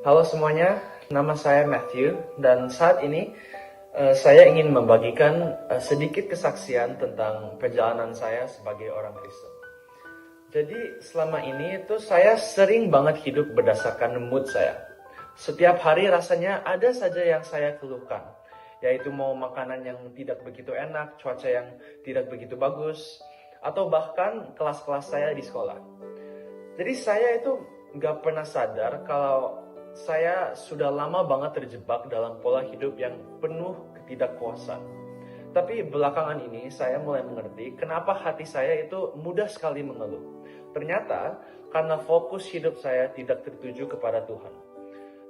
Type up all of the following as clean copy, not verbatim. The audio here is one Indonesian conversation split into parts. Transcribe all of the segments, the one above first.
Halo semuanya, nama saya Matthew dan saat ini saya ingin membagikan sedikit kesaksian tentang perjalanan saya sebagai orang Kristen. Jadi selama ini itu saya sering banget hidup berdasarkan mood saya. Setiap hari rasanya ada saja yang saya keluhkan, yaitu mau makanan yang tidak begitu enak, cuaca yang tidak begitu bagus, atau bahkan kelas-kelas saya di sekolah. Jadi saya itu nggak pernah sadar kalau saya sudah lama banget terjebak dalam pola hidup yang penuh ketidakpuasan. Tapi belakangan ini saya mulai mengerti kenapa hati saya itu mudah sekali mengeluh. Ternyata karena fokus hidup saya tidak tertuju kepada Tuhan.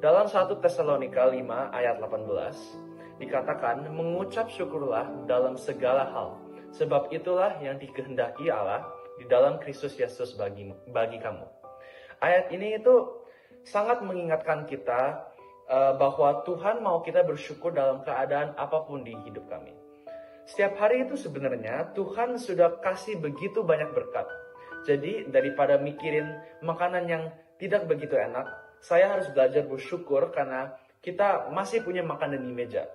Dalam 1 Tesalonika 5 ayat 18 dikatakan mengucap syukurlah dalam segala hal. Sebab itulah yang dikehendaki Allah di dalam Kristus Yesus bagi kamu. Ayat ini itu sangat mengingatkan kita bahwa Tuhan mau kita bersyukur dalam keadaan apapun di hidup kami. Setiap hari itu sebenarnya Tuhan sudah kasih begitu banyak berkat. Jadi daripada mikirin makanan yang tidak begitu enak, saya harus belajar bersyukur karena kita masih punya makanan di meja.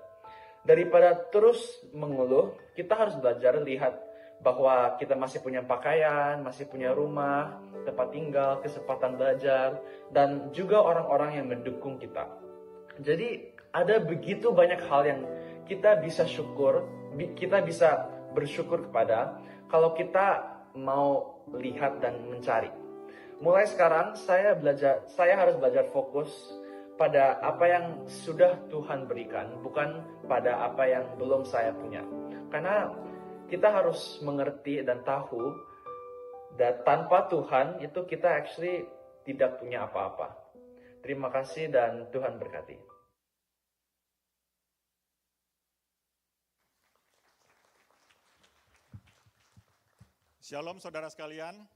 Daripada terus mengeluh, kita harus belajar lihat bahwa kita masih punya pakaian, masih punya rumah, tempat tinggal, kesempatan belajar, dan juga orang-orang yang mendukung kita. Jadi ada begitu banyak hal yang kita bisa bersyukur kepada kalau kita mau lihat dan mencari. Mulai sekarang saya harus belajar fokus pada apa yang sudah Tuhan berikan, bukan pada apa yang belum saya punya. Karena kita harus mengerti dan tahu dan tanpa Tuhan itu kita actually tidak punya apa-apa. Terima kasih dan Tuhan berkati. Shalom saudara sekalian,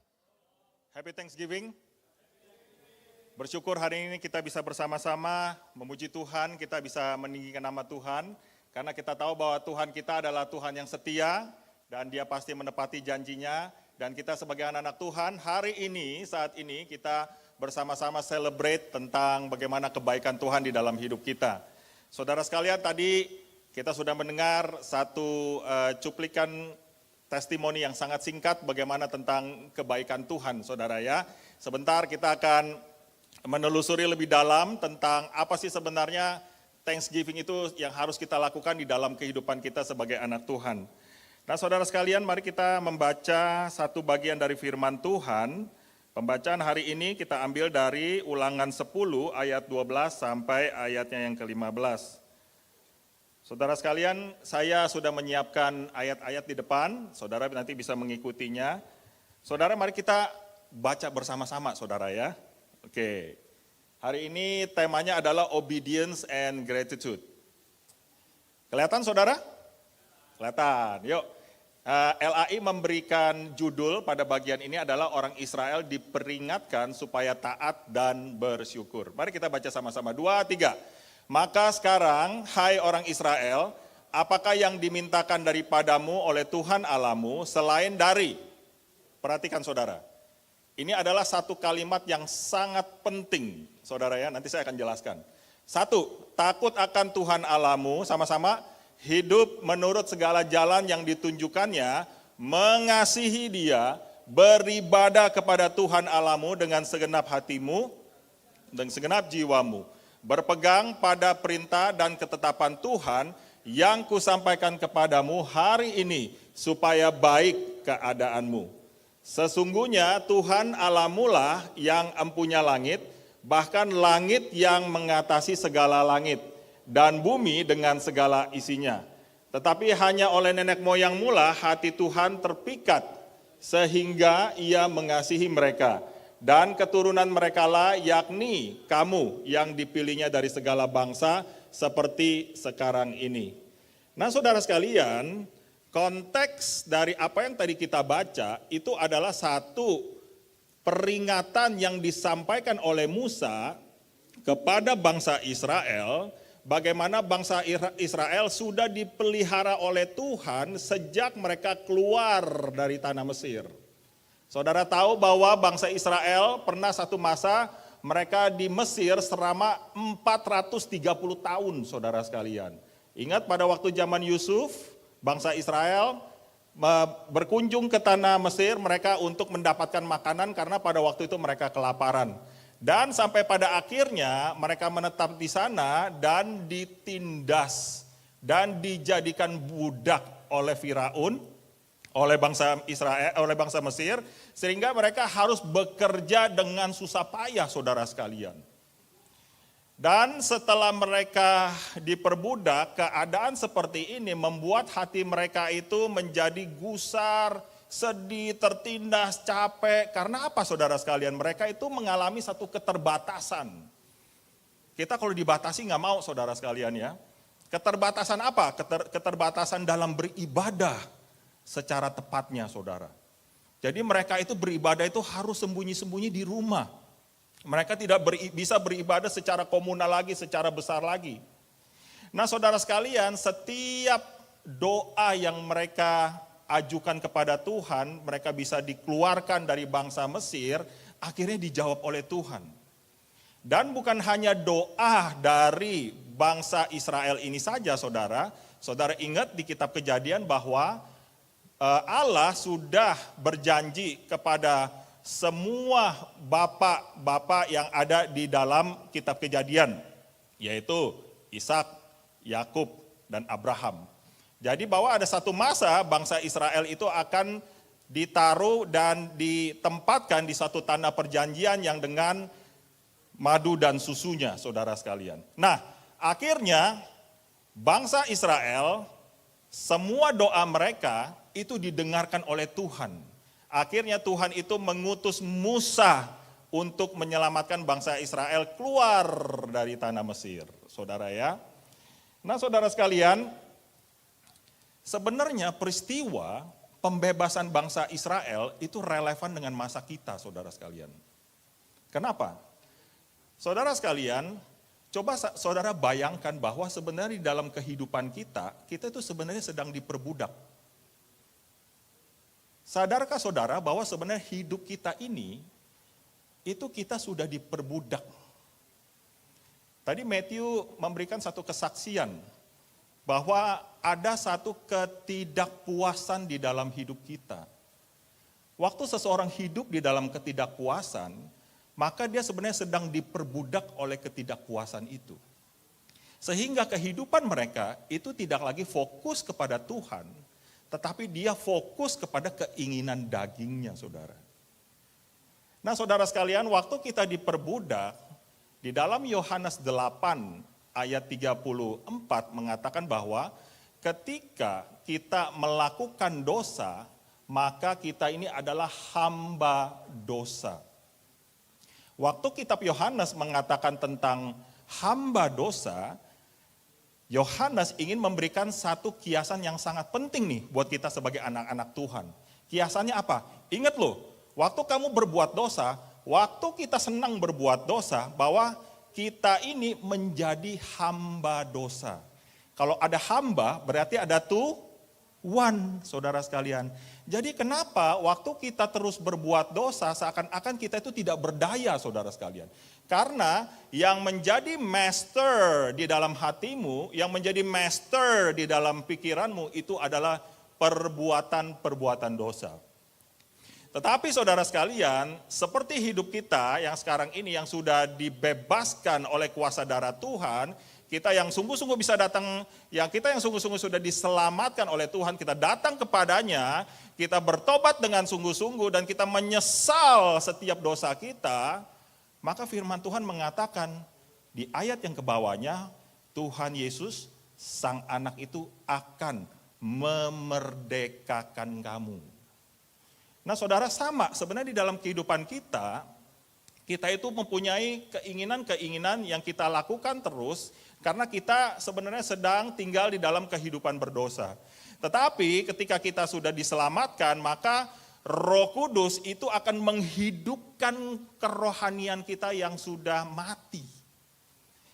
Happy Thanksgiving. Bersyukur hari ini kita bisa bersama-sama memuji Tuhan, kita bisa meninggikan nama Tuhan. Karena kita tahu bahwa Tuhan kita adalah Tuhan yang setia dan Dia pasti menepati janjinya. Dan kita sebagai anak-anak Tuhan, hari ini, saat ini kita bersama-sama celebrate tentang bagaimana kebaikan Tuhan di dalam hidup kita. Saudara sekalian, tadi kita sudah mendengar satu cuplikan testimoni yang sangat singkat bagaimana tentang kebaikan Tuhan, saudara ya. Sebentar kita akan menelusuri lebih dalam tentang apa sih sebenarnya Thanksgiving itu yang harus kita lakukan di dalam kehidupan kita sebagai anak Tuhan. Nah saudara sekalian, mari kita membaca satu bagian dari firman Tuhan. Pembacaan hari ini kita ambil dari Ulangan 10 ayat 12 sampai ayatnya yang ke-15. Saudara sekalian, saya sudah menyiapkan ayat-ayat di depan, saudara nanti bisa mengikutinya. Saudara, mari kita baca bersama-sama, saudara ya. Oke, hari ini temanya adalah obedience and gratitude. Kelihatan saudara? Kelihatan, yuk. LAI memberikan judul pada bagian ini adalah orang Israel diperingatkan supaya taat dan bersyukur. Mari kita baca sama-sama, 2, 3. Maka sekarang, hai orang Israel, apakah yang dimintakan daripadamu oleh Tuhan Allahmu selain dari, perhatikan saudara, ini adalah satu kalimat yang sangat penting, saudara ya, nanti saya akan jelaskan. 1, takut akan Tuhan Allahmu, sama-sama, hidup menurut segala jalan yang ditunjukkannya, mengasihi Dia, beribadah kepada Tuhan Allahmu dengan segenap hatimu dan segenap jiwamu. Berpegang pada perintah dan ketetapan Tuhan yang kusampaikan kepadamu hari ini supaya baik keadaanmu. Sesungguhnya Tuhan Allahmu lah yang empunya langit, bahkan langit yang mengatasi segala langit, dan bumi dengan segala isinya. Tetapi hanya oleh nenek moyangmu lah hati Tuhan terpikat, sehingga Ia mengasihi mereka. Dan keturunan mereka lah yakni kamu yang dipilihnya dari segala bangsa seperti sekarang ini. Nah saudara sekalian, konteks dari apa yang tadi kita baca itu adalah satu peringatan yang disampaikan oleh Musa kepada bangsa Israel, bagaimana bangsa Israel sudah dipelihara oleh Tuhan sejak mereka keluar dari tanah Mesir. Saudara tahu bahwa bangsa Israel pernah satu masa mereka di Mesir selama 430 tahun, saudara sekalian. Ingat pada waktu zaman Yusuf, bangsa Israel berkunjung ke tanah Mesir mereka untuk mendapatkan makanan karena pada waktu itu mereka kelaparan. Dan sampai pada akhirnya mereka menetap di sana dan ditindas dan dijadikan budak oleh Firaun, oleh bangsa Israel, oleh bangsa Mesir, sehingga mereka harus bekerja dengan susah payah, saudara sekalian. Dan setelah mereka diperbudak, keadaan seperti ini membuat hati mereka itu menjadi gusar, sedih, tertindas, capek. Karena apa, saudara sekalian? Mereka itu mengalami satu keterbatasan. Kita kalau dibatasi nggak mau, saudara sekalian ya. Keterbatasan apa? Keterbatasan dalam beribadah secara tepatnya, saudara. Jadi mereka itu beribadah itu harus sembunyi-sembunyi di rumah. Mereka tidak bisa beribadah secara komunal lagi, secara besar lagi. Nah, saudara sekalian, setiap doa yang mereka ajukan kepada Tuhan, mereka bisa dikeluarkan dari bangsa Mesir, akhirnya dijawab oleh Tuhan. Dan bukan hanya doa dari bangsa Israel ini saja, saudara. Saudara ingat di kitab Kejadian bahwa Allah sudah berjanji kepada semua bapak-bapak yang ada di dalam kitab Kejadian, yaitu Ishak, Yakub, dan Abraham. Jadi bahwa ada satu masa bangsa Israel itu akan ditaruh dan ditempatkan di satu tanah perjanjian yang dengan madu dan susunya, saudara sekalian. Nah, akhirnya bangsa Israel, semua doa mereka itu didengarkan oleh Tuhan. Akhirnya Tuhan itu mengutus Musa untuk menyelamatkan bangsa Israel keluar dari tanah Mesir, saudara ya. Nah, saudara sekalian, sebenarnya peristiwa pembebasan bangsa Israel itu relevan dengan masa kita, saudara sekalian. Kenapa? Saudara sekalian, coba saudara bayangkan bahwa sebenarnya di dalam kehidupan kita itu sebenarnya sedang diperbudak. Sadarkah saudara bahwa sebenarnya hidup kita ini, itu kita sudah diperbudak. Tadi Matthew memberikan satu kesaksian, bahwa ada satu ketidakpuasan di dalam hidup kita. Waktu seseorang hidup di dalam ketidakpuasan, maka dia sebenarnya sedang diperbudak oleh ketidakpuasan itu. Sehingga kehidupan mereka itu tidak lagi fokus kepada Tuhan, tetapi dia fokus kepada keinginan dagingnya, saudara. Nah, saudara sekalian, waktu kita diperbudak, di dalam Yohanes 8 ayat 34 mengatakan bahwa ketika kita melakukan dosa, maka kita ini adalah hamba dosa. Waktu kitab Yohanes mengatakan tentang hamba dosa, Yohanes ingin memberikan satu kiasan yang sangat penting nih buat kita sebagai anak-anak Tuhan. Kiasannya apa? Ingat loh, waktu kamu berbuat dosa, waktu kita senang berbuat dosa, bahwa kita ini menjadi hamba dosa. Kalau ada hamba, berarti ada Tuhan, saudara sekalian. Jadi kenapa waktu kita terus berbuat dosa, seakan-akan kita itu tidak berdaya, saudara sekalian. Karena yang menjadi master di dalam hatimu, yang menjadi master di dalam pikiranmu itu adalah perbuatan-perbuatan dosa. Tetapi saudara sekalian, seperti hidup kita yang sekarang ini yang sudah dibebaskan oleh kuasa darah Tuhan, kita yang sungguh-sungguh bisa datang, yang kita yang sungguh-sungguh sudah diselamatkan oleh Tuhan, kita datang kepadanya, kita bertobat dengan sungguh-sungguh dan kita menyesal setiap dosa kita, maka firman Tuhan mengatakan di ayat yang kebawahnya, Tuhan Yesus, Sang Anak itu akan memerdekakan kamu. Nah, saudara, sama sebenarnya di dalam kehidupan kita itu mempunyai keinginan-keinginan yang kita lakukan terus karena kita sebenarnya sedang tinggal di dalam kehidupan berdosa. Tetapi ketika kita sudah diselamatkan, maka Roh Kudus itu akan menghidupkan kerohanian kita yang sudah mati.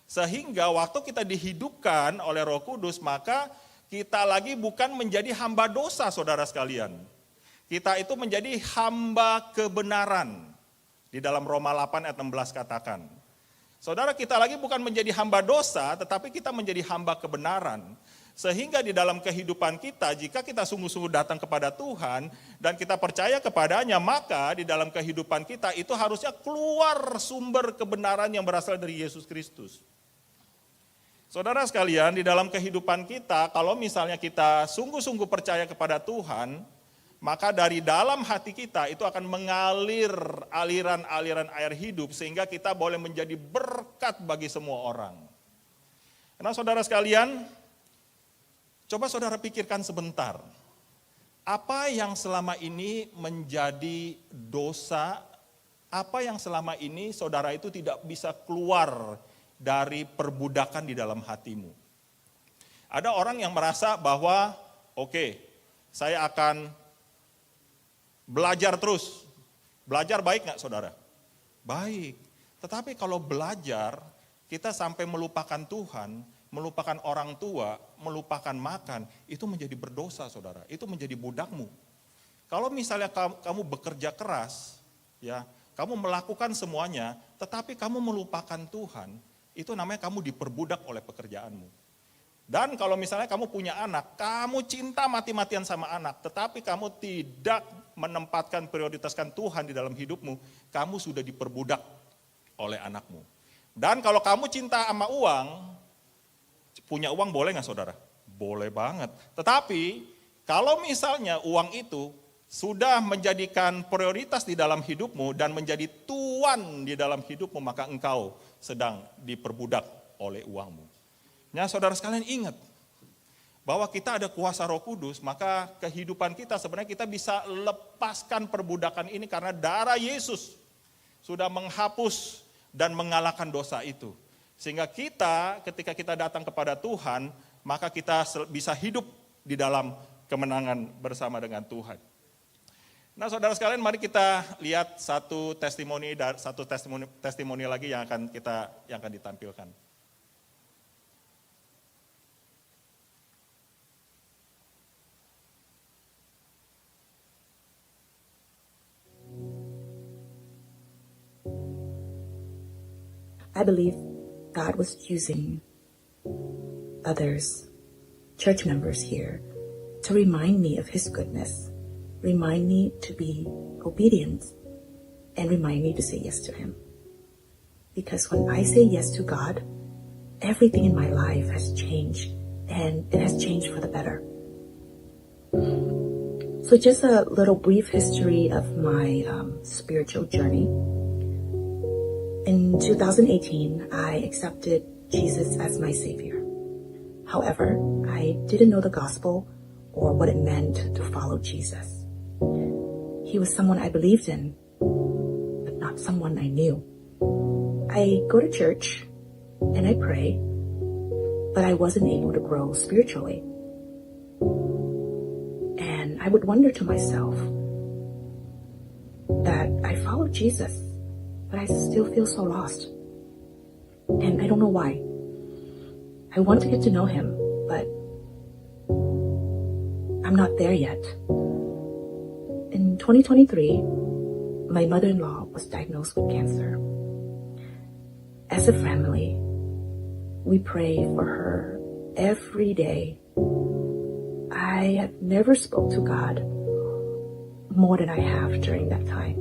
Sehingga waktu kita dihidupkan oleh Roh Kudus, maka kita lagi bukan menjadi hamba dosa, saudara sekalian. Kita itu menjadi hamba kebenaran. Di Di dalam Roma 8 ayat 16 katakan, saudara, kita lagi bukan menjadi hamba dosa, tetapi kita menjadi hamba kebenaran. Sehingga di dalam kehidupan kita, jika kita sungguh-sungguh datang kepada Tuhan dan kita percaya kepadanya, maka di dalam kehidupan kita itu harusnya keluar sumber kebenaran yang berasal dari Yesus Kristus. Saudara sekalian, di dalam kehidupan kita, kalau misalnya kita sungguh-sungguh percaya kepada Tuhan, maka dari dalam hati kita itu akan mengalir aliran-aliran air hidup sehingga kita boleh menjadi berkat bagi semua orang. Karena saudara sekalian, coba saudara pikirkan sebentar, apa yang selama ini menjadi dosa, apa yang selama ini saudara itu tidak bisa keluar dari perbudakan di dalam hatimu. Ada orang yang merasa bahwa, oke, saya akan belajar terus. Belajar baik nggak saudara? Baik, tetapi kalau belajar, kita sampai melupakan Tuhan, melupakan orang tua, melupakan makan, itu menjadi berdosa saudara, itu menjadi budakmu. Kalau misalnya kamu bekerja keras, ya, kamu melakukan semuanya, tetapi kamu melupakan Tuhan, itu namanya kamu diperbudak oleh pekerjaanmu. Dan kalau misalnya kamu punya anak, kamu cinta mati-matian sama anak, tetapi kamu tidak menempatkan, prioritaskan Tuhan di dalam hidupmu, kamu sudah diperbudak oleh anakmu. Dan kalau kamu cinta sama uang, punya uang boleh nggak saudara? Boleh banget. Tetapi kalau misalnya uang itu sudah menjadikan prioritas di dalam hidupmu dan menjadi tuan di dalam hidupmu, maka engkau sedang diperbudak oleh uangmu. Nah saudara sekalian ingat, bahwa kita ada kuasa Roh Kudus, maka kehidupan kita sebenarnya kita bisa lepaskan perbudakan ini karena darah Yesus sudah menghapus dan mengalahkan dosa itu. Sehingga kita ketika kita datang kepada Tuhan, maka kita bisa hidup di dalam kemenangan bersama dengan Tuhan. Nah saudara sekalian, mari kita lihat satu testimoni lagi yang akan ditampilkan. I believe God was using others, church members here, to remind me of His goodness, remind me to be obedient, and remind me to say yes to Him. Because when I say yes to God, everything in my life has changed, and it has changed for the better. So just a little brief history of my spiritual journey. In 2018, I accepted Jesus as my Savior. However, I didn't know the gospel or what it meant to follow Jesus. He was someone I believed in, but not someone I knew. I go to church and I pray, but I wasn't able to grow spiritually. And I would wonder to myself that I followed Jesus, but I still feel so lost. And I don't know why. I want to get to know Him, but I'm not there yet. In 2023, my mother-in-law was diagnosed with cancer. As a family, we pray for her every day. I have never spoke to God more than I have during that time.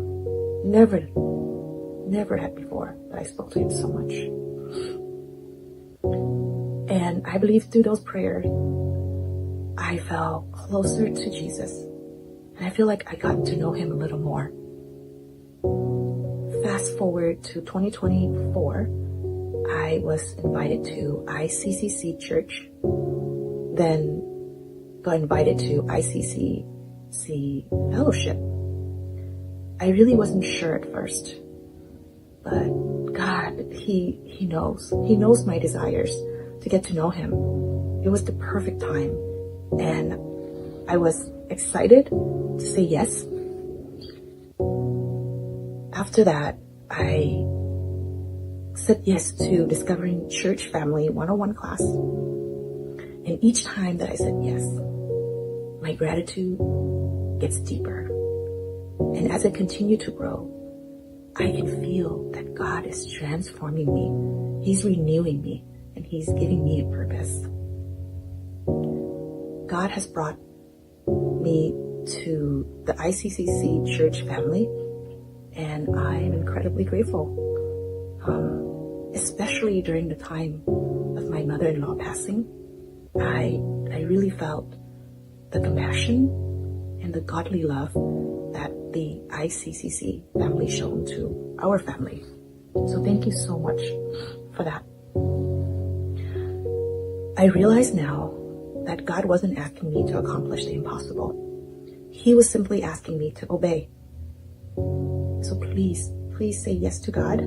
Never had before that I spoke to Him so much. And I believe through those prayers, I felt closer to Jesus. And I feel like I got to know Him a little more. Fast forward to 2024, I was invited to ICCC Church, then got invited to ICCC Fellowship. I really wasn't sure at first, but God, He knows. He knows my desires to get to know Him. It was the perfect time, and I was excited to say yes. After that, I said yes to Discovering Church Family 101 class. And each time that I said yes, my gratitude gets deeper. And as I continue to grow, I can feel that God is transforming me. He's renewing me, and He's giving me a purpose. God has brought me to the ICCC church family, and I am incredibly grateful. Especially during the time of my mother-in-law passing, I really felt the compassion and the godly love that the ICCC family shown to our family. So thank you so much for that. I realize now that God wasn't asking me to accomplish the impossible. He was simply asking me to obey. So please say yes to God.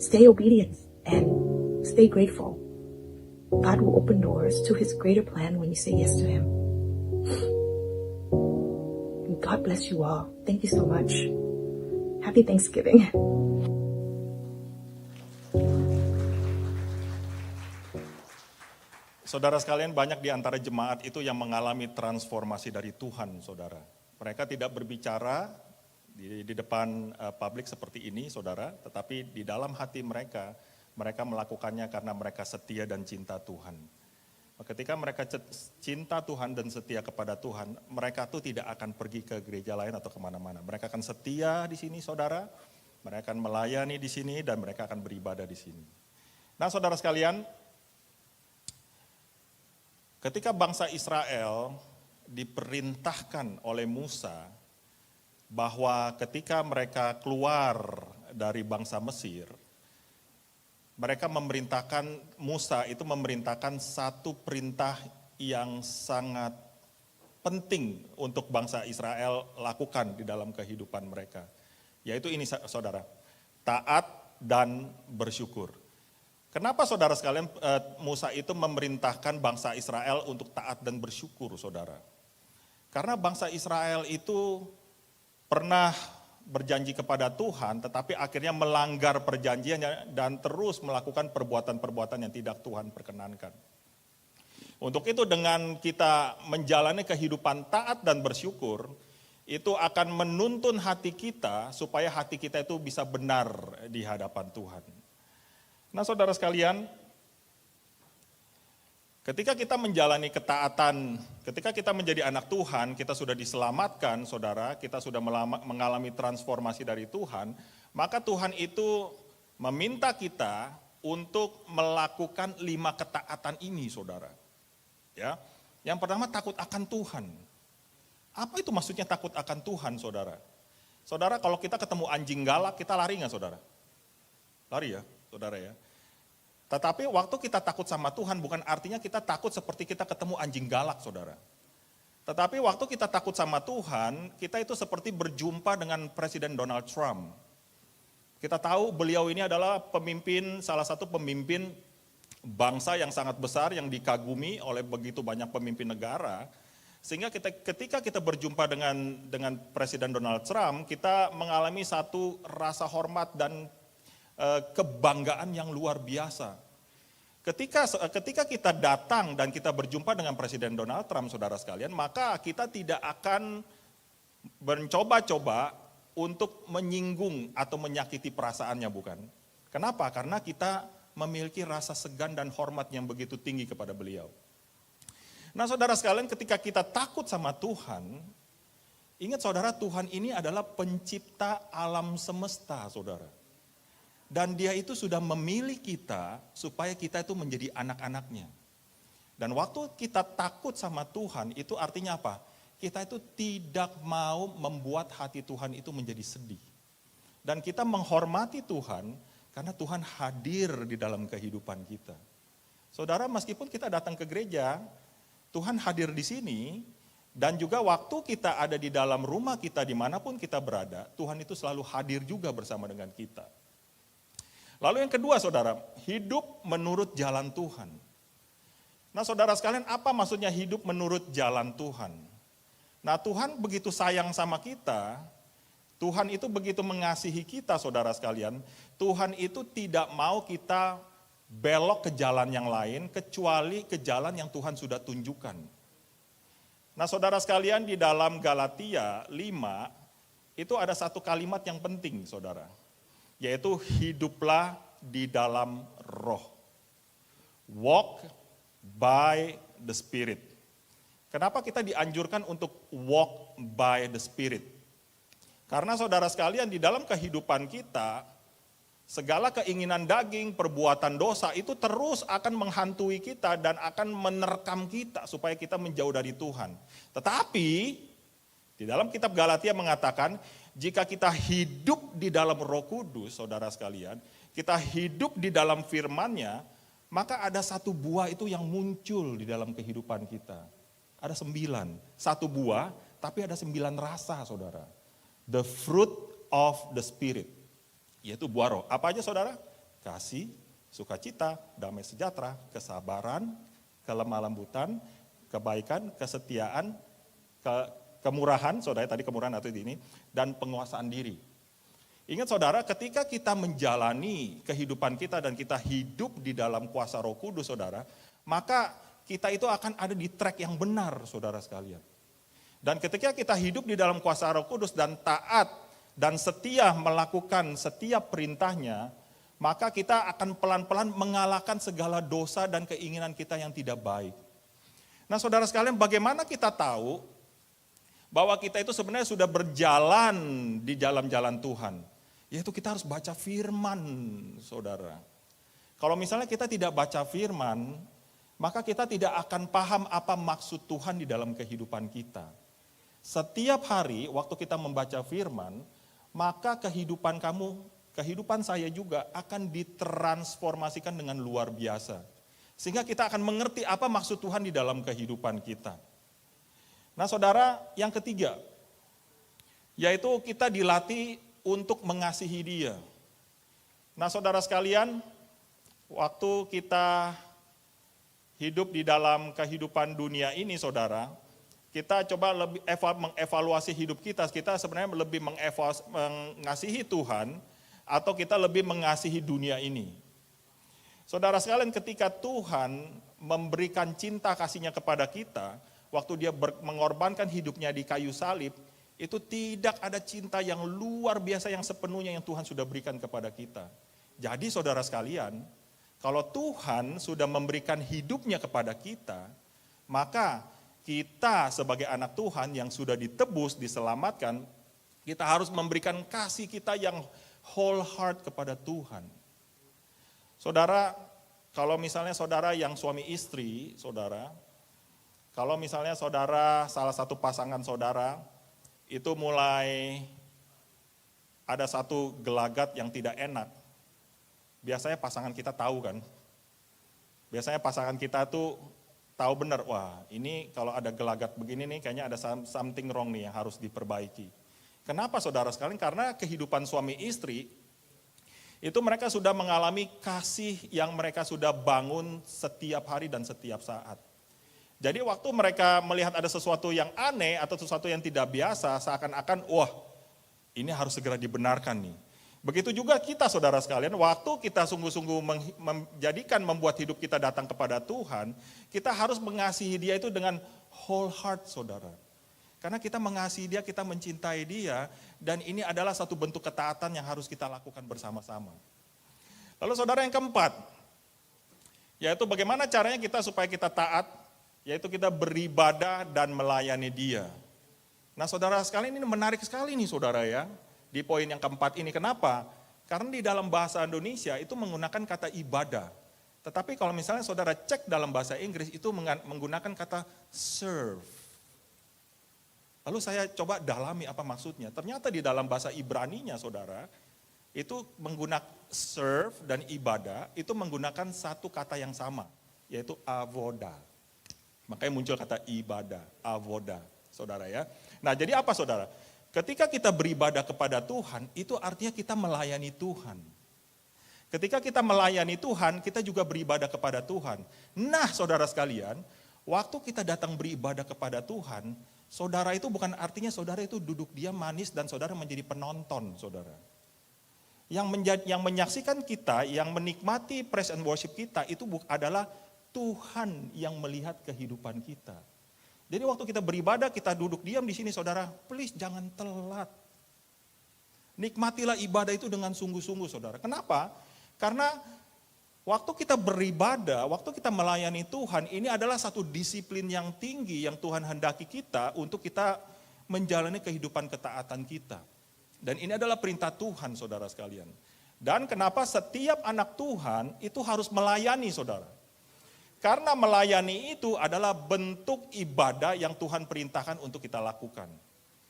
Stay obedient and stay grateful. God will open doors to His greater plan when you say yes to Him. And God bless you all. Thank you so much. Happy Thanksgiving. Saudara sekalian, banyak di antara jemaat itu yang mengalami transformasi dari Tuhan, saudara. Mereka tidak berbicara di depan publik seperti ini, saudara, tetapi di dalam hati mereka melakukannya karena mereka setia dan cinta Tuhan. Ketika mereka cinta Tuhan dan setia kepada Tuhan, mereka tuh tidak akan pergi ke gereja lain atau kemana-mana. Mereka akan setia di sini, saudara. Mereka akan melayani di sini dan mereka akan beribadah di sini. Nah, saudara sekalian, ketika bangsa Israel diperintahkan oleh Musa bahwa ketika mereka keluar dari bangsa Mesir, mereka Musa itu memerintahkan satu perintah yang sangat penting untuk bangsa Israel lakukan di dalam kehidupan mereka. Yaitu ini, saudara, taat dan bersyukur. Kenapa, saudara sekalian, Musa itu memerintahkan bangsa Israel untuk taat dan bersyukur, saudara? Karena bangsa Israel itu pernah berjanji kepada Tuhan, tetapi akhirnya melanggar perjanjiannya dan terus melakukan perbuatan-perbuatan yang tidak Tuhan perkenankan. Untuk itu, dengan kita menjalani kehidupan taat dan bersyukur, itu akan menuntun hati kita supaya hati kita itu bisa benar di hadapan Tuhan. Nah, saudara sekalian, ketika kita menjalani ketaatan, ketika kita menjadi anak Tuhan, kita sudah diselamatkan, saudara, kita sudah mengalami transformasi dari Tuhan, maka Tuhan itu meminta kita untuk melakukan 5 ketaatan ini, saudara. Ya, yang pertama, takut akan Tuhan. Apa itu maksudnya takut akan Tuhan, saudara? Saudara, kalau kita ketemu anjing galak, kita lari nggak, saudara? Lari ya, saudara ya. Tetapi waktu kita takut sama Tuhan bukan artinya kita takut seperti kita ketemu anjing galak, saudara. Tetapi waktu kita takut sama Tuhan, kita itu seperti berjumpa dengan Presiden Donald Trump. Kita tahu beliau ini adalah salah satu pemimpin bangsa yang sangat besar, yang dikagumi oleh begitu banyak pemimpin negara. Sehingga ketika kita berjumpa dengan Presiden Donald Trump, kita mengalami satu rasa hormat dan kebanggaan yang luar biasa. Ketika kita datang dan kita berjumpa dengan Presiden Donald Trump, saudara sekalian, maka kita tidak akan mencoba-coba untuk menyinggung atau menyakiti perasaannya, bukan? Kenapa? Karena kita memiliki rasa segan dan hormat yang begitu tinggi kepada beliau. Nah, saudara sekalian, ketika kita takut sama Tuhan, ingat, saudara, Tuhan ini adalah pencipta alam semesta, saudara. Dan Dia itu sudah memilih kita supaya kita itu menjadi anak-anaknya. Dan waktu kita takut sama Tuhan, itu artinya apa? Kita itu tidak mau membuat hati Tuhan itu menjadi sedih. Dan kita menghormati Tuhan karena Tuhan hadir di dalam kehidupan kita. Saudara, meskipun kita datang ke gereja, Tuhan hadir di sini, dan juga waktu kita ada di dalam rumah kita dimanapun kita berada, Tuhan itu selalu hadir juga bersama dengan kita. Lalu yang kedua, saudara, hidup menurut jalan Tuhan. Nah, saudara sekalian, apa maksudnya hidup menurut jalan Tuhan? Nah, Tuhan begitu sayang sama kita, Tuhan itu begitu mengasihi kita, saudara sekalian. Tuhan itu tidak mau kita belok ke jalan yang lain, kecuali ke jalan yang Tuhan sudah tunjukkan. Nah, saudara sekalian, di dalam Galatia 5, itu ada satu kalimat yang penting, saudara. Yaitu hiduplah di dalam roh. Walk by the Spirit. Kenapa kita dianjurkan untuk walk by the Spirit? Karena saudara sekalian, di dalam kehidupan kita, segala keinginan daging, perbuatan dosa itu terus akan menghantui kita dan akan menerkam kita supaya kita menjauh dari Tuhan. Tetapi di dalam kitab Galatia mengatakan, jika kita hidup di dalam Roh Kudus, saudara sekalian, kita hidup di dalam firman-Nya, maka ada satu buah itu yang muncul di dalam kehidupan kita. Ada 9, satu buah, tapi ada 9 rasa, saudara. The fruit of the Spirit, yaitu buah roh. Apa aja, saudara? Kasih, sukacita, damai sejahtera, kesabaran, kelemah lembutan, kebaikan, kesetiaan, kemurahan, saudara tadi kemurahan atau ini, dan penguasaan diri. Ingat saudara, ketika kita menjalani kehidupan kita dan kita hidup di dalam kuasa Roh Kudus, saudara, maka kita itu akan ada di track yang benar, saudara sekalian. Dan ketika kita hidup di dalam kuasa Roh Kudus dan taat dan setia melakukan setiap perintahnya, maka kita akan pelan-pelan mengalahkan segala dosa dan keinginan kita yang tidak baik. Nah saudara sekalian, bagaimana kita tahu bahwa kita itu sebenarnya sudah berjalan di jalan-jalan Tuhan? Yaitu kita harus baca firman, saudara. Kalau misalnya kita tidak baca firman, maka kita tidak akan paham apa maksud Tuhan di dalam kehidupan kita. Setiap hari waktu kita membaca firman, maka kehidupan kamu, kehidupan saya juga akan ditransformasikan dengan luar biasa. Sehingga kita akan mengerti apa maksud Tuhan di dalam kehidupan kita. Nah saudara, yang ketiga, yaitu kita dilatih untuk mengasihi Dia. Nah saudara sekalian, waktu kita hidup di dalam kehidupan dunia ini, saudara, kita coba lebih mengevaluasi hidup kita sebenarnya lebih mengasihi Tuhan, atau kita lebih mengasihi dunia ini. Saudara sekalian, ketika Tuhan memberikan cinta kasih-Nya kepada kita, waktu Dia mengorbankan hidupnya di kayu salib, itu tidak ada cinta yang luar biasa yang sepenuhnya yang Tuhan sudah berikan kepada kita. Jadi saudara sekalian, kalau Tuhan sudah memberikan hidupnya kepada kita, maka kita sebagai anak Tuhan yang sudah ditebus, diselamatkan, kita harus memberikan kasih kita yang whole heart kepada Tuhan. Saudara, kalau misalnya saudara yang suami istri, saudara, kalau misalnya saudara, salah satu pasangan saudara, itu mulai ada satu gelagat yang tidak enak, biasanya pasangan kita tahu kan, biasanya pasangan kita tuh tahu benar, wah ini kalau ada gelagat begini nih kayaknya ada something wrong nih yang harus diperbaiki. Kenapa saudara sekalian? Karena kehidupan suami istri, itu mereka sudah mengalami kasih yang mereka sudah bangun setiap hari dan setiap saat. Jadi waktu mereka melihat ada sesuatu yang aneh atau sesuatu yang tidak biasa, seakan-akan wah ini harus segera dibenarkan nih. Begitu juga kita saudara sekalian, waktu kita sungguh-sungguh membuat hidup kita datang kepada Tuhan, kita harus mengasihi Dia itu dengan whole heart saudara. Karena kita mengasihi Dia, kita mencintai Dia, dan ini adalah satu bentuk ketaatan yang harus kita lakukan bersama-sama. Lalu saudara yang keempat, yaitu bagaimana caranya kita supaya kita taat, yaitu kita beribadah dan melayani Dia. Nah saudara sekalian, ini menarik sekali nih saudara ya. Di poin yang keempat ini, kenapa? Karena di dalam bahasa Indonesia itu menggunakan kata ibadah. Tetapi kalau misalnya saudara cek dalam bahasa Inggris itu menggunakan kata serve. Lalu saya coba dalami apa maksudnya. Ternyata di dalam bahasa Ibrani-nya saudara, itu menggunakan serve dan ibadah, itu menggunakan satu kata yang sama, yaitu avoda. Makanya muncul kata ibadah, avoda, saudara ya. Nah jadi apa saudara? Ketika kita beribadah kepada Tuhan, itu artinya kita melayani Tuhan. Ketika kita melayani Tuhan, kita juga beribadah kepada Tuhan. Nah saudara sekalian, waktu kita datang beribadah kepada Tuhan, saudara itu bukan artinya saudara itu duduk diam manis dan saudara menjadi penonton saudara. Yang menyaksikan kita, yang menikmati praise and worship kita, itu adalah Tuhan yang melihat kehidupan kita. Jadi waktu kita beribadah, kita duduk diam di sini saudara, please jangan telat. Nikmatilah ibadah itu dengan sungguh-sungguh, saudara. Kenapa? Karena waktu kita beribadah, waktu kita melayani Tuhan, ini adalah satu disiplin yang tinggi yang Tuhan hendaki kita untuk kita menjalani kehidupan ketaatan kita. Dan ini adalah perintah Tuhan, saudara sekalian. Dan kenapa setiap anak Tuhan itu harus melayani, saudara? Karena melayani itu adalah bentuk ibadah yang Tuhan perintahkan untuk kita lakukan.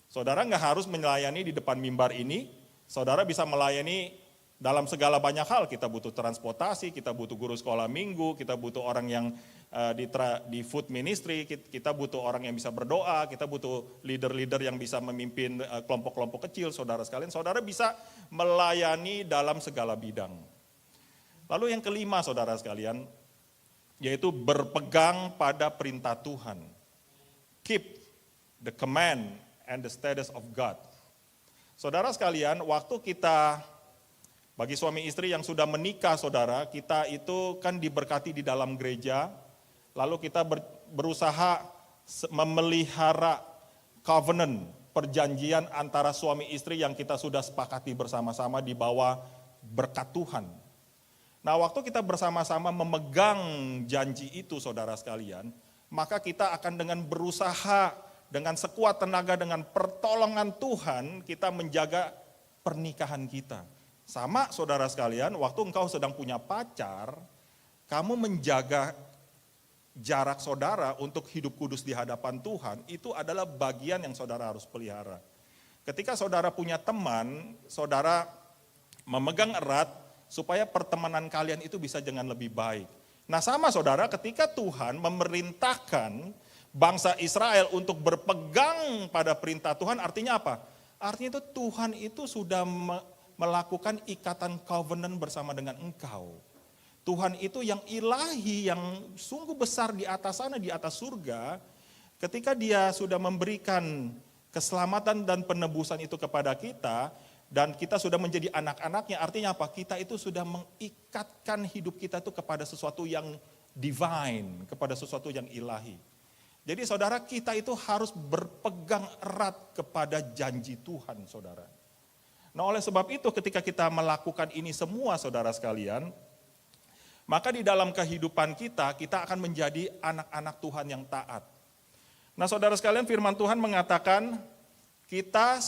Saudara nggak harus melayani di depan mimbar ini, saudara bisa melayani dalam segala banyak hal. Kita butuh transportasi, kita butuh guru sekolah minggu, kita butuh orang yang di food ministry, kita butuh orang yang bisa berdoa, kita butuh leader-leader yang bisa memimpin kelompok-kelompok kecil, saudara sekalian. Saudara bisa melayani dalam segala bidang. Lalu yang kelima, saudara sekalian, yaitu berpegang pada perintah Tuhan. Keep the command and the status of God. Saudara sekalian, waktu kita, bagi suami istri yang sudah menikah, saudara, kita itu kan diberkati di dalam gereja, lalu kita berusaha memelihara covenant, perjanjian antara suami istri yang kita sudah sepakati bersama-sama di bawah berkat Tuhan. Nah, waktu kita bersama-sama memegang janji itu, saudara sekalian, maka kita akan dengan berusaha, dengan sekuat tenaga, dengan pertolongan Tuhan, kita menjaga pernikahan kita. Sama, saudara sekalian, waktu engkau sedang punya pacar, kamu menjaga jarak saudara untuk hidup kudus di hadapan Tuhan, itu adalah bagian yang saudara harus pelihara. Ketika saudara punya teman, saudara memegang erat supaya pertemanan kalian itu bisa dengan lebih baik. Nah, sama saudara, ketika Tuhan memerintahkan bangsa Israel untuk berpegang pada perintah Tuhan, artinya apa? Artinya itu Tuhan itu sudah melakukan ikatan covenant bersama dengan engkau. Tuhan itu yang ilahi, yang sungguh besar di atas sana, di atas surga, ketika dia sudah memberikan keselamatan dan penebusan itu kepada kita, dan kita sudah menjadi anak-anaknya, artinya apa? Kita itu sudah mengikatkan hidup kita itu kepada sesuatu yang divine, kepada sesuatu yang ilahi. Jadi saudara, kita itu harus berpegang erat kepada janji Tuhan, saudara. Nah, oleh sebab itu ketika kita melakukan ini semua, saudara sekalian, maka di dalam kehidupan kita akan menjadi anak-anak Tuhan yang taat. Nah, saudara sekalian, firman Tuhan mengatakan kita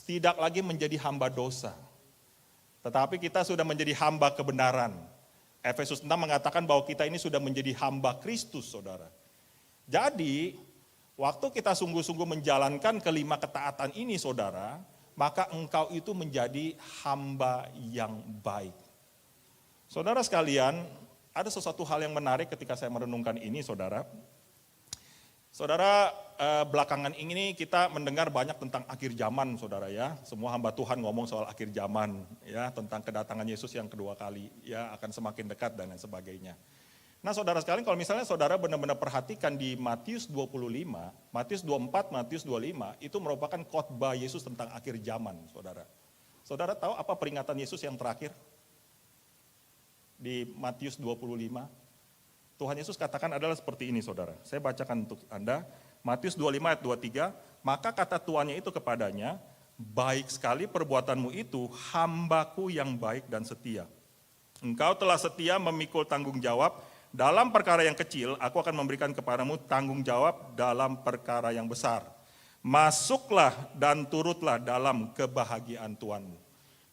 tidak lagi menjadi hamba dosa, tetapi kita sudah menjadi hamba kebenaran. Efesus 6 mengatakan bahwa kita ini sudah menjadi hamba Kristus, saudara. Jadi, waktu kita sungguh-sungguh menjalankan kelima ketaatan ini, saudara, maka engkau itu menjadi hamba yang baik. Saudara sekalian, ada sesuatu hal yang menarik ketika saya merenungkan ini, saudara. Saudara, belakangan ini kita mendengar banyak tentang akhir zaman, saudara ya. Semua hamba Tuhan ngomong soal akhir zaman, ya, tentang kedatangan Yesus yang kedua kali, ya, akan semakin dekat dan lain sebagainya. Nah, saudara sekalian, kalau misalnya saudara benar-benar perhatikan di Matius 25, Matius 24, Matius 25, itu merupakan khotbah Yesus tentang akhir zaman, saudara. Saudara tahu apa peringatan Yesus yang terakhir? Di Matius 25, Tuhan Yesus katakan adalah seperti ini, saudara. Saya bacakan untuk Anda, Matius 25 ayat 23, maka kata tuannya itu kepadanya, baik sekali perbuatanmu itu, hambaku yang baik dan setia. Engkau telah setia memikul tanggung jawab, dalam perkara yang kecil, aku akan memberikan kepadamu tanggung jawab dalam perkara yang besar. Masuklah dan turutlah dalam kebahagiaan Tuhanmu.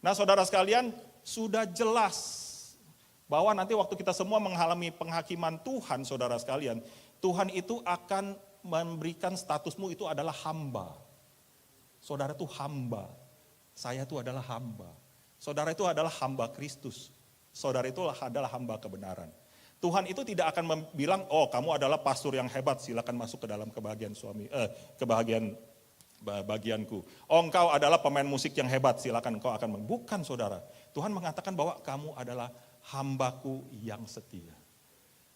Nah, saudara sekalian, sudah jelas bahwa nanti waktu kita semua mengalami penghakiman Tuhan, saudara sekalian, Tuhan itu akan memberikan statusmu itu adalah hamba. Saudara itu hamba, saya itu adalah hamba. Saudara itu adalah hamba Kristus, saudara itu adalah hamba kebenaran. Tuhan itu tidak akan bilang, oh kamu adalah pastor yang hebat, silakan masuk ke dalam kebahagiaan kebahagiaan bagianku. Oh engkau adalah pemain musik yang hebat, silakan engkau akan. Bukan, saudara. Tuhan mengatakan bahwa kamu adalah hambaku yang setia.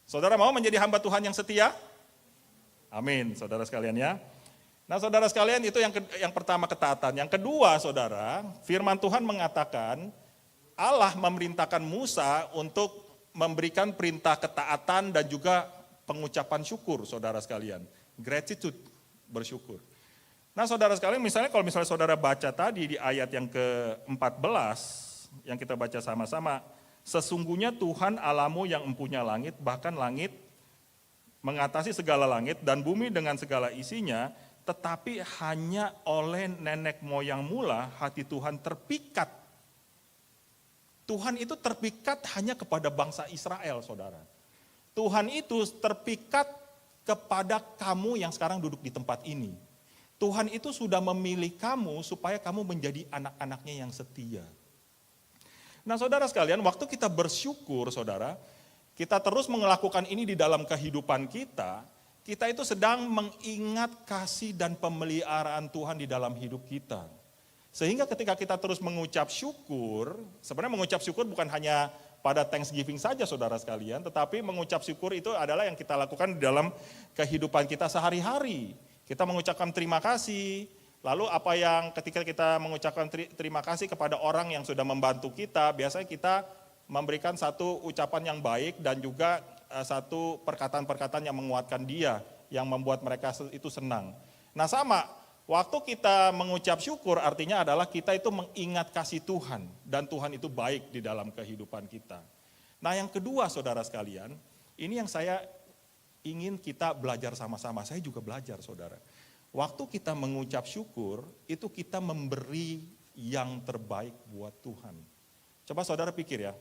Saudara mau menjadi hamba Tuhan yang setia? Amin, saudara sekalian ya. Nah, saudara sekalian, itu yang pertama ketaatan. Yang kedua, saudara, firman Tuhan mengatakan Allah memerintahkan Musa untuk memberikan perintah ketaatan dan juga pengucapan syukur, saudara sekalian. Gratitude, bersyukur. Nah saudara sekalian, kalau misalnya saudara baca tadi di ayat yang ke-14, yang kita baca sama-sama, sesungguhnya Tuhan Allahmu yang empunya langit, bahkan langit mengatasi segala langit dan bumi dengan segala isinya, tetapi hanya oleh nenek moyang mula hati Tuhan terpikat. Tuhan itu terpikat hanya kepada bangsa Israel, saudara. Tuhan itu terpikat kepada kamu yang sekarang duduk di tempat ini. Tuhan itu sudah memilih kamu supaya kamu menjadi anak-anaknya yang setia. Nah saudara sekalian, waktu kita bersyukur saudara, kita terus melakukan ini di dalam kehidupan kita itu sedang mengingat kasih dan pemeliharaan Tuhan di dalam hidup kita. Sehingga ketika kita terus mengucap syukur, sebenarnya mengucap syukur bukan hanya pada Thanksgiving saja saudara sekalian, tetapi mengucap syukur itu adalah yang kita lakukan di dalam kehidupan kita sehari-hari. Kita mengucapkan terima kasih, lalu apa yang ketika kita mengucapkan terima kasih kepada orang yang sudah membantu kita, biasanya kita memberikan satu ucapan yang baik dan juga satu perkataan-perkataan yang menguatkan dia, yang membuat mereka itu senang. Nah sama, waktu kita mengucap syukur artinya adalah kita itu mengingat kasih Tuhan, dan Tuhan itu baik di dalam kehidupan kita. Nah yang kedua saudara sekalian, ini yang saya ingin kita belajar sama-sama, saya juga belajar saudara. Waktu kita mengucap syukur, itu kita memberi yang terbaik buat Tuhan. Coba saudara pikir ya,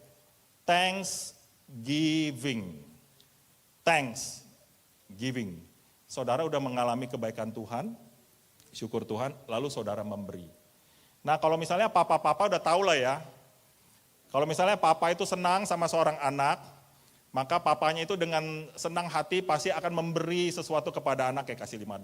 Thanksgiving. Thanksgiving. Saudara udah mengalami kebaikan Tuhan, syukur Tuhan, lalu saudara memberi. Nah kalau misalnya papa-papa udah tahu lah ya, kalau misalnya papa itu senang sama seorang anak, maka papanya itu dengan senang hati pasti akan memberi sesuatu kepada anak, kayak kasih $5,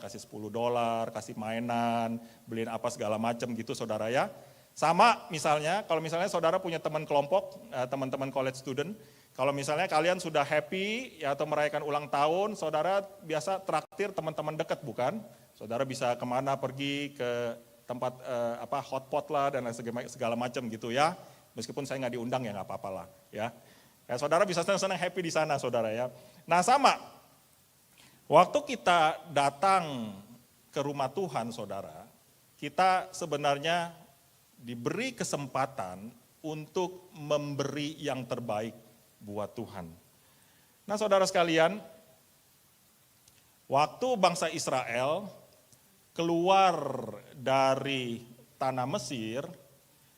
kasih $10, kasih mainan, beliin apa segala macam gitu saudara ya. Sama misalnya, kalau misalnya saudara punya teman kelompok, teman-teman college student, kalau misalnya kalian sudah happy ya, atau merayakan ulang tahun, saudara biasa traktir teman-teman dekat bukan? Saudara bisa kemana, pergi ke tempat hotpot lah dan segala macam gitu ya. Meskipun saya nggak diundang ya nggak apa-apa lah ya. Ya, saudara bisa senang-senang happy di sana saudara ya. Nah sama, waktu kita datang ke rumah Tuhan saudara, kita sebenarnya diberi kesempatan untuk memberi yang terbaik buat Tuhan. Nah saudara sekalian, waktu bangsa Israel keluar dari tanah Mesir,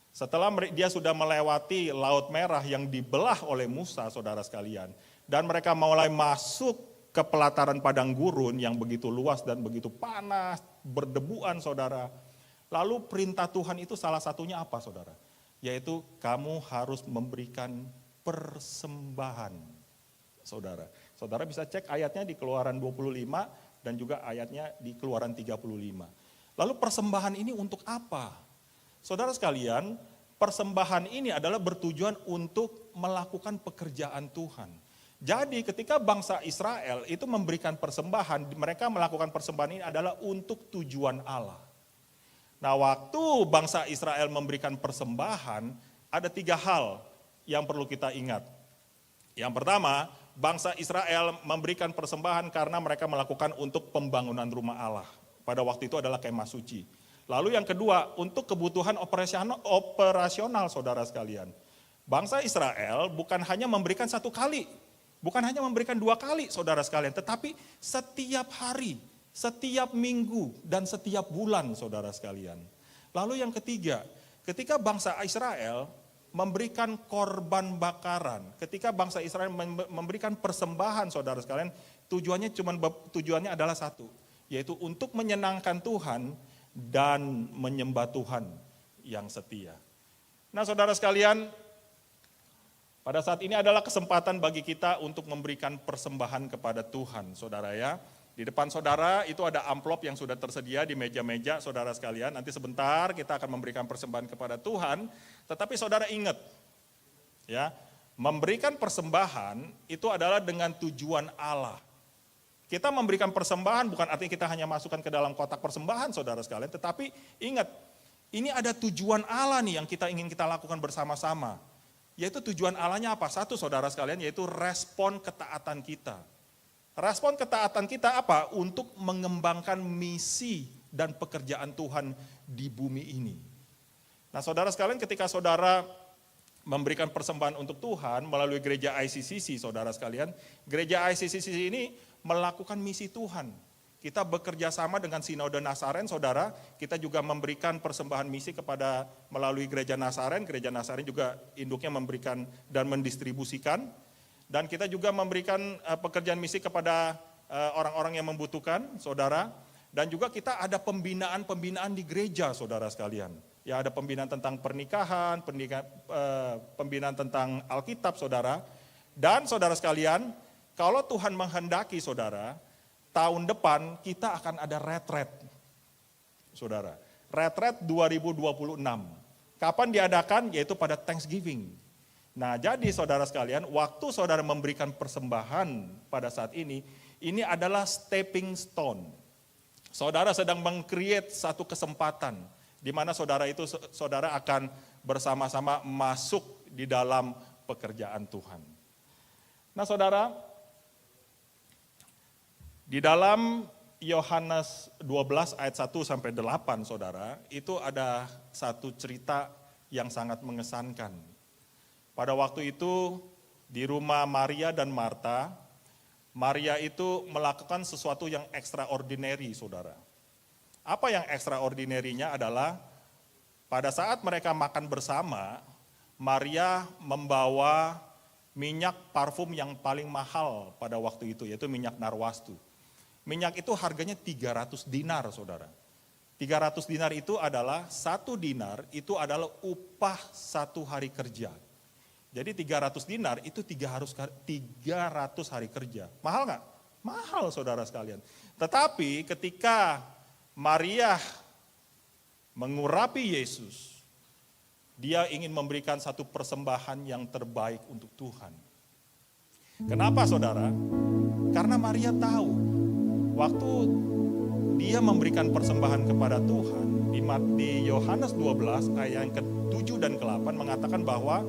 setelah dia sudah melewati Laut Merah yang dibelah oleh Musa, saudara sekalian, dan mereka mulai masuk ke pelataran padang gurun yang begitu luas dan begitu panas, berdebuan saudara. Lalu perintah Tuhan itu salah satunya apa saudara? Yaitu kamu harus memberikan persembahan saudara. Saudara bisa cek ayatnya di Keluaran 25 dan juga ayatnya di Keluaran 35. Lalu persembahan ini untuk apa? Saudara sekalian, persembahan ini adalah bertujuan untuk melakukan pekerjaan Tuhan. Jadi ketika bangsa Israel itu memberikan persembahan, mereka melakukan persembahan ini adalah untuk tujuan Allah. Nah waktu bangsa Israel memberikan persembahan, ada 3 hal yang perlu kita ingat. Yang pertama, bangsa Israel memberikan persembahan karena mereka melakukan untuk pembangunan rumah Allah. Pada waktu itu adalah kemah suci. Lalu yang kedua, untuk kebutuhan operasional saudara sekalian. Bangsa Israel bukan hanya memberikan 1 kali, bukan hanya memberikan 2 kali saudara sekalian, tetapi setiap hari, setiap minggu, dan setiap bulan saudara sekalian. Lalu yang ketiga, ketika bangsa Israel memberikan korban bakaran, ketika bangsa Israel memberikan persembahan saudara sekalian, tujuannya adalah 1, yaitu untuk menyenangkan Tuhan dan menyembah Tuhan yang setia. Nah saudara sekalian, pada saat ini adalah kesempatan bagi kita untuk memberikan persembahan kepada Tuhan saudara ya. Di depan saudara itu ada amplop yang sudah tersedia di meja-meja saudara sekalian. Nanti sebentar kita akan memberikan persembahan kepada Tuhan. Tetapi saudara ingat ya, memberikan persembahan itu adalah dengan tujuan Allah. Kita memberikan persembahan bukan artinya kita hanya masukkan ke dalam kotak persembahan saudara sekalian, tetapi ingat, ini ada tujuan Allah nih yang ingin kita lakukan bersama-sama. Yaitu tujuan Allahnya apa? 1 saudara sekalian, yaitu respon ketaatan kita. Respon ketaatan kita apa? Untuk mengembangkan misi dan pekerjaan Tuhan di bumi ini. Nah saudara sekalian, ketika saudara memberikan persembahan untuk Tuhan melalui gereja ICCC, saudara sekalian, gereja ICCC ini melakukan misi Tuhan. Kita bekerja sama dengan Sinode Nasaren, saudara. Kita juga memberikan persembahan misi kepada melalui gereja Nasaren. Gereja Nasaren juga induknya memberikan dan mendistribusikan. Dan kita juga memberikan pekerjaan misi kepada orang-orang yang membutuhkan, saudara. Dan juga kita ada pembinaan-pembinaan di gereja, saudara sekalian. Ya, ada pembinaan tentang pernikahan, pembinaan tentang Alkitab, saudara. Dan saudara sekalian, kalau Tuhan menghendaki, saudara, tahun depan kita akan ada retret, saudara. Retret 2026. Kapan diadakan? Yaitu pada Thanksgiving. Nah jadi saudara sekalian, waktu saudara memberikan persembahan pada saat ini adalah stepping stone. Saudara sedang meng-create satu kesempatan di mana saudara akan bersama-sama masuk di dalam pekerjaan Tuhan. Nah saudara, di dalam Yohanes 12 ayat 1 sampai 8 saudara, itu ada satu cerita yang sangat mengesankan. Pada waktu itu di rumah Maria dan Marta, Maria itu melakukan sesuatu yang extraordinary, saudara. Apa yang extraordinary-nya adalah pada saat mereka makan bersama, Maria membawa minyak parfum yang paling mahal pada waktu itu, yaitu minyak narwastu. Minyak itu harganya 300 dinar, saudara. 300 dinar itu adalah, 1 dinar itu adalah upah 1 hari kerja. Jadi 300 dinar itu 300 hari kerja. Mahal nggak? Mahal, saudara sekalian. Tetapi ketika Maria mengurapi Yesus, dia ingin memberikan satu persembahan yang terbaik untuk Tuhan. Kenapa, saudara? Karena Maria tahu, waktu dia memberikan persembahan kepada Tuhan, di Yohanes 12 ayat yang ke-7 dan ke-8 mengatakan bahwa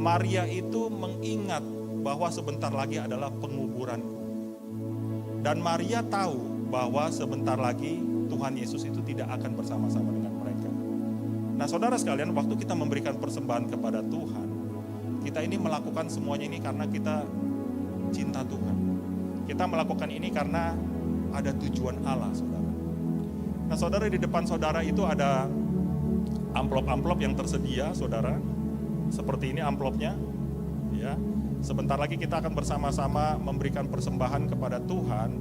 Maria itu mengingat bahwa sebentar lagi adalah penguburanku. Dan Maria tahu bahwa sebentar lagi Tuhan Yesus itu tidak akan bersama-sama dengan mereka. Nah saudara sekalian, waktu kita memberikan persembahan kepada Tuhan, kita ini melakukan semuanya ini karena kita cinta Tuhan. Kita melakukan ini karena ada tujuan Allah, saudara. Nah saudara, di depan saudara itu ada amplop-amplop yang tersedia, saudara. Seperti ini amplopnya, ya. Sebentar lagi kita akan bersama-sama memberikan persembahan kepada Tuhan.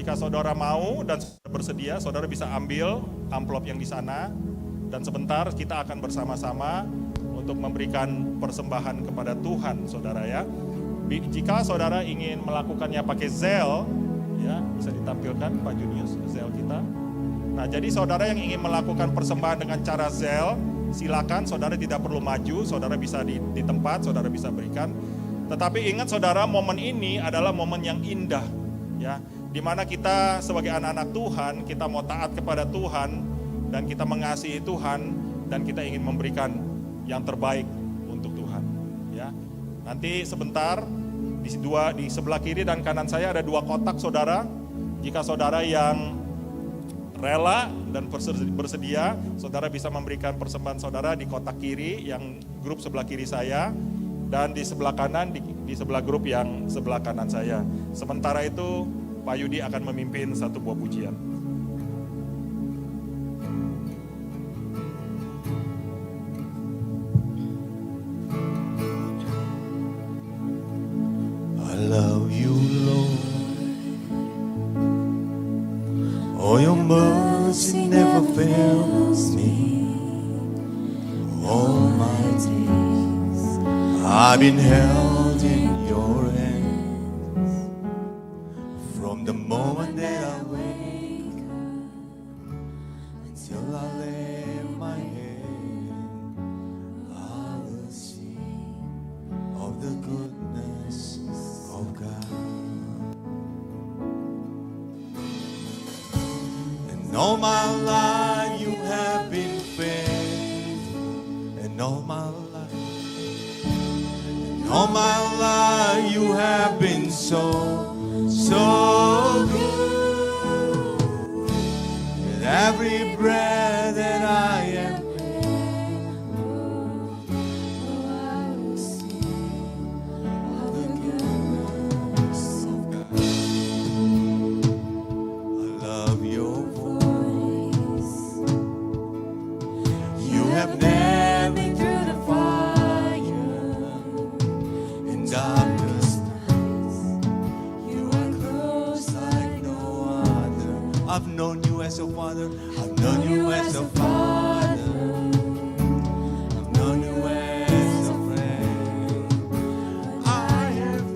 Jika saudara mau dan bersedia, saudara bisa ambil amplop yang di sana. Dan sebentar kita akan bersama-sama untuk memberikan persembahan kepada Tuhan, saudara ya. Jika saudara ingin melakukannya pakai Zelle, ya bisa ditampilkan Pak Junius Zelle kita. Nah jadi saudara yang ingin melakukan persembahan dengan cara Zelle, silakan, saudara tidak perlu maju, saudara bisa di tempat, saudara bisa berikan. Tetapi ingat saudara, momen ini adalah momen yang indah, ya, di mana kita sebagai anak-anak Tuhan, kita mau taat kepada Tuhan dan kita mengasihi Tuhan dan kita ingin memberikan yang terbaik untuk Tuhan, ya. Nanti sebentar di sebelah kiri dan kanan saya ada 2 kotak, saudara. Jika saudara yang rela dan bersedia, saudara bisa memberikan persembahan saudara di kotak kiri yang grup sebelah kiri saya, dan di sebelah kanan di sebelah grup yang sebelah kanan saya. Sementara itu Pak Yudi akan memimpin satu buah pujian. I love you, Lord. Oh, your mercy never fails me. All my days I've been held in your hands. From the moment that I wake up until I lay my head, I will sing of the goodness of God. And all my life you have been faithful, and all my life, and all my life you have been so good. And every breath that I am. I love your voice. You have led me through the fire in darkness. You are close like no other. I've known you as a father. I've known you as a father. I've known you as a friend. I have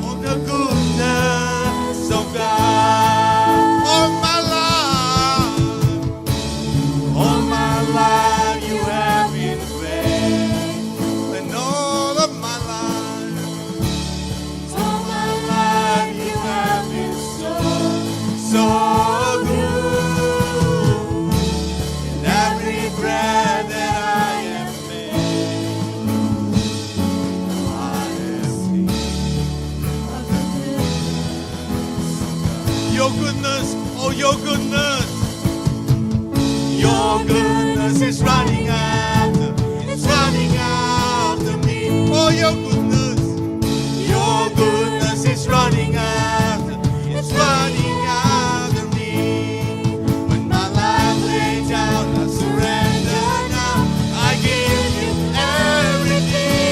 all the goodness of God. All my life, all my life you have been faithful. And all of my life, all my life you have been so good. And every breath that I have made, I have seen your goodness, oh your goodness. Your goodness is running after, it's running after me. Oh your goodness is running after, it's running after me. When my life laid down, I surrender now. I give you everything.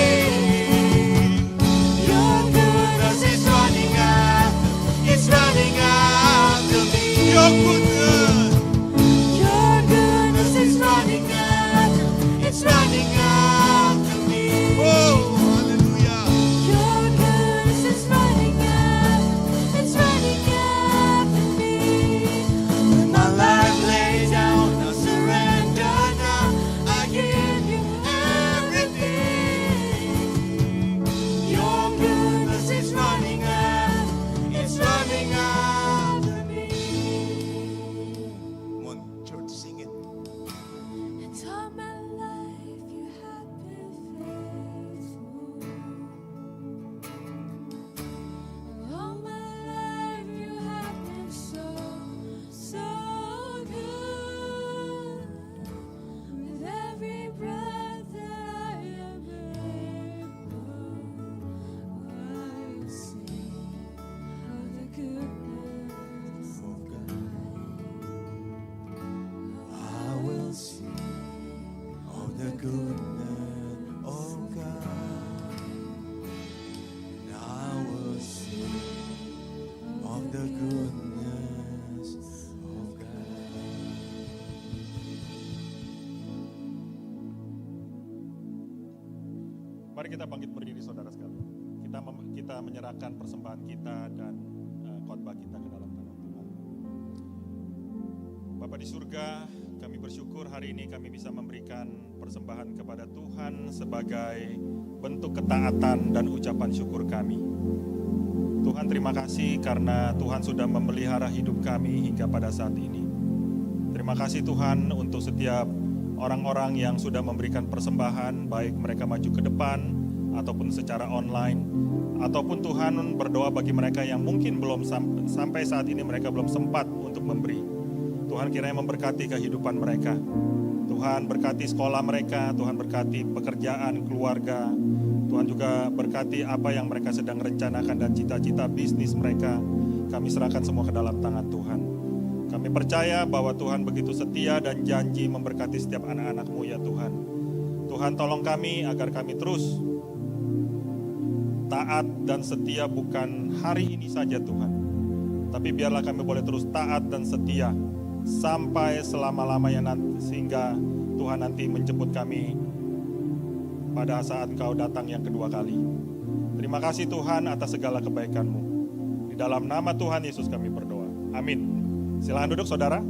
Your goodness is running after, it's running after me. Your goodness is running after, it's running after me. Oh, hallelujah. Your goodness is running after, it's running after me. When my life lays down, I surrender now. I give you everything. Your goodness is running after, it's running after me. Come on, church, sing it. And all my life you have been faithful. And all my life you have been so good. With every breath that I am able, I will sing of the goodness of God. I will sing of the goodness of God. I will sing of the goodness of God. Mari kita bangkit berdiri saudara sekalian. Kita menyerahkan persembahan kita dan khotbah kita ke dalam tangan Tuhan. Bapa di surga, kami bersyukur hari ini kami bisa memberikan persembahan kepada Tuhan sebagai bentuk ketaatan dan ucapan syukur kami. Tuhan, terima kasih karena Tuhan sudah memelihara hidup kami hingga pada saat ini. Terima kasih Tuhan untuk setiap orang-orang yang sudah memberikan persembahan, baik mereka maju ke depan ataupun secara online, ataupun Tuhan berdoa bagi mereka yang mungkin belum sampai saat ini mereka belum sempat untuk memberi. Tuhan kiranya memberkati kehidupan mereka. Tuhan berkati sekolah mereka, Tuhan berkati pekerjaan, keluarga. Tuhan juga berkati apa yang mereka sedang rencanakan dan cita-cita bisnis mereka. Kami serahkan semua ke dalam tangan Tuhan. Kami percaya bahwa Tuhan begitu setia dan janji memberkati setiap anak-anak-Mu ya Tuhan. Tuhan tolong kami agar kami terus taat dan setia bukan hari ini saja Tuhan. Tapi biarlah kami boleh terus taat dan setia sampai selama-lamanya nanti, sehingga Tuhan nanti menjemput kami pada saat Engkau datang yang kedua kali. Terima kasih Tuhan atas segala kebaikan-Mu. Di dalam nama Tuhan Yesus kami berdoa. Amin. Silakan duduk saudara.